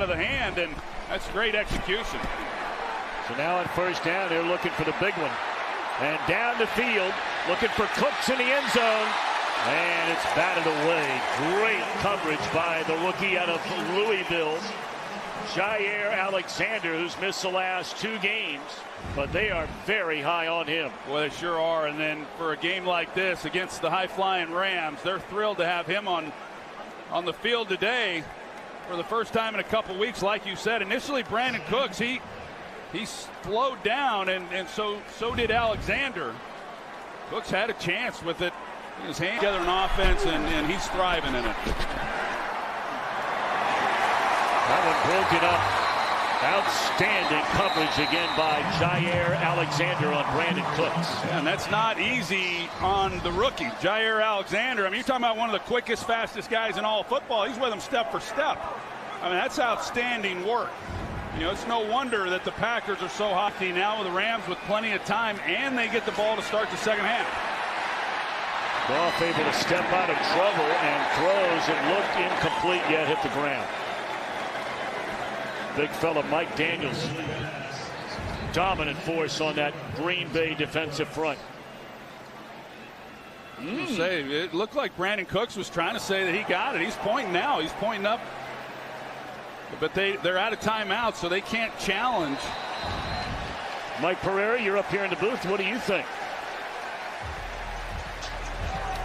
of the hand, and that's great execution. So now on first down, they're looking for the big one. And down the field, looking for Cooks in the end zone. And it's batted away. Great coverage by the rookie out of Louisville, Jaire Alexander, who's missed the last 2 games. But they are very high on him. Well, they sure are. And then for a game like this against the high-flying Rams, they're thrilled to have him on the field today for the first time in a couple weeks. Like you said, initially Brandin Cooks, he slowed down, and so did Alexander. Cooks had a chance with it in his hand together in offense, and he's thriving in it. That one broken up. Outstanding coverage again by Jaire Alexander on Brandin Cooks. Yeah, and that's not easy on the rookie, Jaire Alexander. I mean, you're talking about one of the quickest, fastest guys in all of football. He's with him step for step. I mean, that's outstanding work. You know, it's no wonder that the Packers are so hockey now with the Rams with plenty of time, and they get the ball to start the second half. Goff able to step out of trouble and throws. It looked incomplete, yet hit the ground. Big fella Mike Daniels, dominant force on that Green Bay defensive front. It looked like Brandin Cooks was trying to say that he got it. He's pointing now. He's pointing up. But they're out of timeout, so they can't challenge. Mike Pereira, you're up here in the booth. What do you think?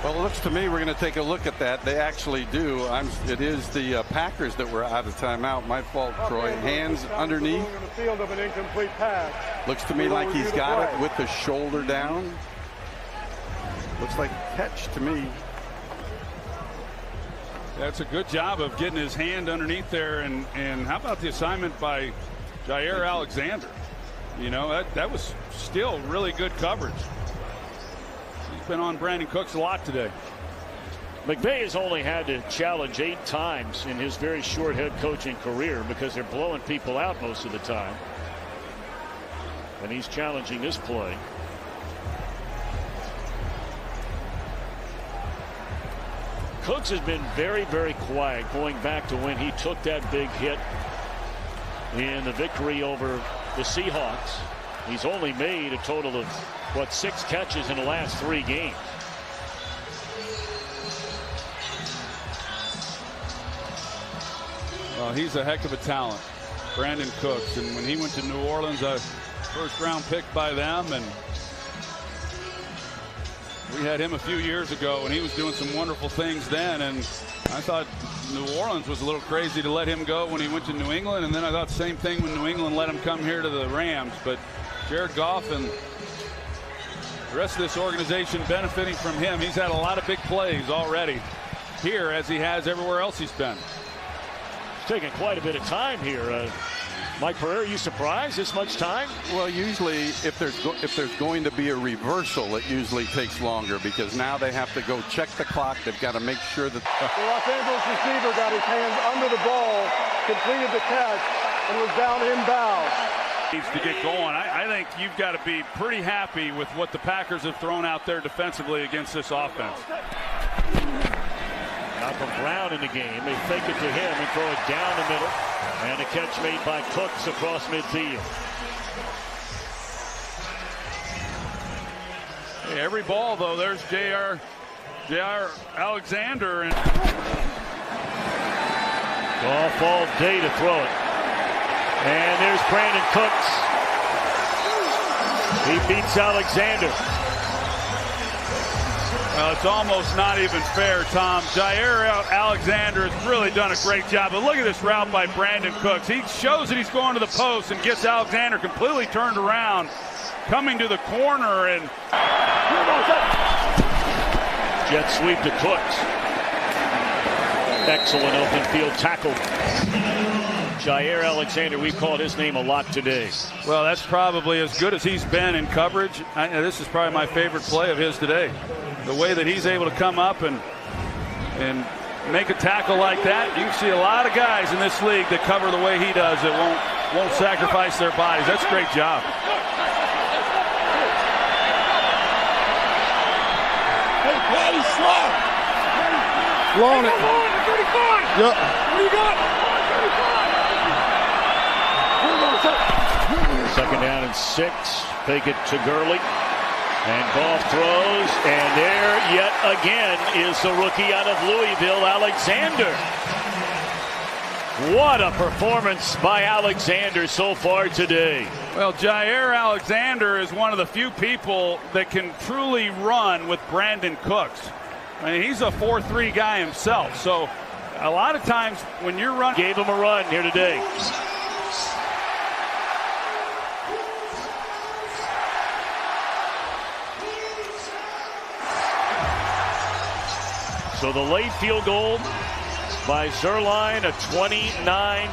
Well, it looks to me we're going to take a look at that. They actually do. It is the Packers that were out of timeout. My fault, Troy. Hands underneath. Field of an incomplete pass. Looks to me like he's got it with the shoulder down. Looks like a catch to me. That's a good job of getting his hand underneath there. And how about the assignment by Jaire Alexander? You know, that was still really good coverage. He's been on Brandin Cooks a lot today. McVay has only had to challenge 8 times in his very short head coaching career because they're blowing people out most of the time. And he's challenging this play. Cooks has been very, very quiet going back to when he took that big hit in the victory over the Seahawks. He's only made a total of, 6 catches in the last 3 games. Well, he's a heck of a talent, Brandin Cooks. And when he went to New Orleans, a first-round pick by them, and we had him a few years ago, and he was doing some wonderful things then. And I thought New Orleans was a little crazy to let him go when he went to New England. And then I thought the same thing when New England let him come here to the Rams. But Jared Goff and the rest of this organization benefiting from him. He's had a lot of big plays already here, as he has everywhere else he's been. It's taking quite a bit of time here. Mike Pereira, are you surprised this much time? Well, usually if there's going to be a reversal, it usually takes longer because now they have to go check the clock. They've got to make sure that the Los Angeles receiver got his hands under the ball, completed the catch, and was down inbound. Needs to get going. I think you've got to be pretty happy with what the Packers have thrown out there defensively against this offense. Malcolm Brown in the game. They fake it to him and throw it down the middle. And a catch made by Cooks across midfield. Hey, every ball, though, there's Jaire Alexander. And Goff all day to throw it. And there's Brandin Cooks. He beats Alexander. Well, it's almost not even fair, Tom. Jaire Alexander has really done a great job. But look at this route by Brandin Cooks. He shows that he's going to the post and gets Alexander completely turned around, coming to the corner, and jet sweep to Cooks. Excellent open field tackle. Jaire Alexander, we've called his name a lot today. Well, that's probably as good as he's been in coverage. This is probably my favorite play of his today. The way that he's able to come up and make a tackle like that. You can see a lot of guys in this league that cover the way he does that won't sacrifice their bodies. That's a great job. Hey, Patty, slap. Blown it. 35. Yep. What do you got? 35. and 6. Fake it to Gurley. And Goff throws. And there yet again is the rookie out of Louisville, Alexander. What a performance by Alexander so far today. Well, Jaire Alexander is one of the few people that can truly run with Brandin Cooks. I mean, he's a 4-3 guy himself. So a lot of times when you're running. Gave him a run here today. So the late field goal by Zerline, a 29.